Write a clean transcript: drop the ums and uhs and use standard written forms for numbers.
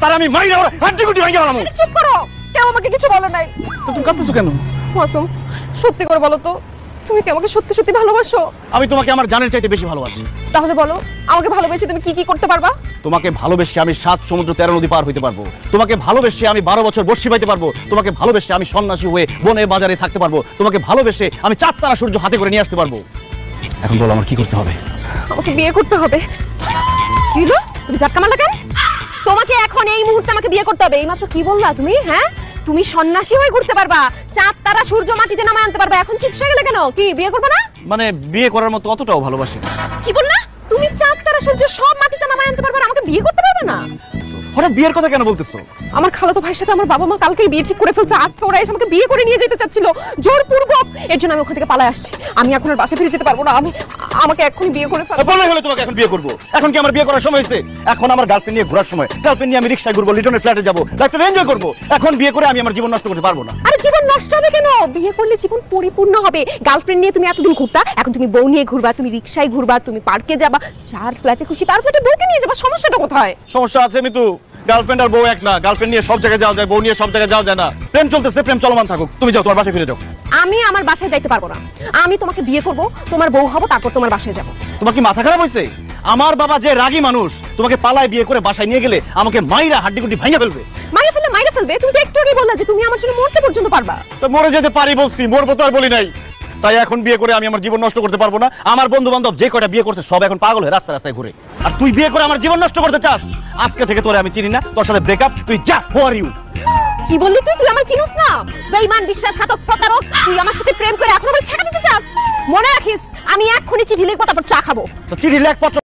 তার আমি মাইরা ওর হাড্ডিগুটি ভাঙিয়ে ফেলামু। চুপ করো, কেউ আমাকে কিছু বলে নাই। তো তুমি কাঁদতেছো কেন? মাসুম, সত্যি করে বলো তো, তুমি কি আমাকে সত্যি সত্যি ভালোবাসো? আমি তোমাকে আমার জানের চাইতে বেশি ভালোবাসি। তাহলে বলো, আমাকে ভালোবেসে তুমি কি কি করতে পারবা? তোমাকে ভালোবেসে আমি 7 সমুদ্র 13 নদী পার হইতে পারবো। তোমাকে ভালোবেসে আমি 12 বছর বর্ষি পাইতে পারবো। তোমাকে ভালোবেসে আমি সন্ন্যাসী হয়ে বনে বাজারে থাকতে পারবো। তোমাকে ভালোবেসে আমি 4 তারা সূর্য হাতে করে নিয়ে আসতে পারবো। এখন বলো আমার কি করতে হবে? আমাকে বিয়ে করতে হবে। কি হলো? তুমি ঝটকা মারলা কেন? তোমাকে এখন এই মুহূর্তে আমাকে বিয়ে করতে হবে। এইমাত্র কি বললা তুমি? হ্যাঁ, তুমি সন্ন্যাসী হয়ে ঘুরতে পারবা, 4 তারা সূর্য মাটিতে নামায় আনতে পারবা। এখন চুপসে গেলে কেন? কি বিয়ে করবে না? মানে বিয়ে করার মতো অতটাও ভালোবাসি না। কি বললা? তুমি 4 তারা সূর্য সব মাটিতে নামায় আনতে পারবা, আর আমাকে বিয়ে করতে পারবে না? হঠাৎ বিয়ের কথা কেন বলতেছো? আমার খালাতো ভাইয়ের সাথে আমার বাবা মা কালকেই বিয়ে ঠিক করে ফেলছে। আজকে ওরা এসে আমাকে বিয়ে করে নিয়ে যেতে চাচ্ছিল জোরপূর্বক। এর জন্য আমি ওখান থেকে পালায় আসছি। আমি এখন আর বাসে ফিরে যেতে পারবো না। আমাকে এক্ষুনি বিয়ে করে ফেলো। বলে হলে তোমাকে এখন বিয়ে করবো? এখন কি আমার বিয়ে করার সময় হয়েছে? এখন আমার গার্লফ্রেন্ড নিয়ে ঘোরার সময়। গার্লফ্রেন্ড নিয়ে আমি রিকশায় ঘুরবো, লিটনের ফ্ল্যাটে যাবো, লাইফটা এনজয় করবো। এখন বিয়ে করে আমি আমার জীবন নষ্ট করতে পারবো না। আরে জীবন নষ্ট হবে কেন? বিয়ে করলে জীবন পরিপূর্ণ হবে। গার্লফ্রেন্ড নিয়ে তুমি এতদিন ঘুরতা, এখন তুমি বউ নিয়ে ঘুরবা, তুমি রিকশায় ঘুরবা, তুমি পার্কে যাবা। যার ফ্ল্যাটে খুশি তার ফ্ল্যাটে বউকে নিয়ে যাবা। সমস্যাটা কোথায়? সমস্যা আছে আমি তো। গার্লফ্রেন্ড আর বউ এক না। গার্লফ্রেন্ড নিয়ে সব জায়গায় যাওয়া যায়, বউ নিয়ে সব জায়গায় যাওয়া যায় না। প্রেম চলতেছে, প্রেম চলমান থাকুক। তুমি যাও, তোমার বাসায় ফিরে যাও। আমি আমার বাসায় যাইতে পারবো না। আমি তোমাকে বিয়ে করব, তোমার বউ হব, তারপর তোমার বাসায় যাব। তোমার কি মাথা খারাপ হয়েছে? আমার বাবা যে রাগী মানুষ, তোমাকে পালায় বিয়ে করে বাসায় নিয়ে গেলে আমাকে মাইরা হাড্ডিগুটি ভাঙিয়ে ফেলবে। মাইরা ফেলবে? তুমি তো একটু আগে বললা যে তুমি আমার জন্য মরতে পর্যন্ত পারবা। তো মরে যেতে পারি বলছি, মরবো তো আর বলি নাই। তাই এখন বিয়ে করে আমি আমার জীবন নষ্ট করতে পারবো না। আমার বন্ধু বান্ধব যে কয়টা বিয়ে করছে সব এখন পাগল হয়ে রাস্তায় রাস্তায় ঘুরে। আর তুই বিয়ে করে আমার জীবন নষ্ট করতে চাস? আজকে থেকে তোরে আমি চিনি না, তোর সাথে ব্রেকআপ। তুই যা, হু আর ইউ? কি বললি তুই? তুই আমার চিনিস না? বেঈমান, বিশ্বাসঘাতক, প্রতারক। তুই আমার সাথে প্রেম করে এখন আমার ছেড়ে দিতে চাস? মনে রাখিস, আমি এক্ষুনি চিঠি লিখবো, তারপর চা খাবো। তো চিঠি লেখ, পত্র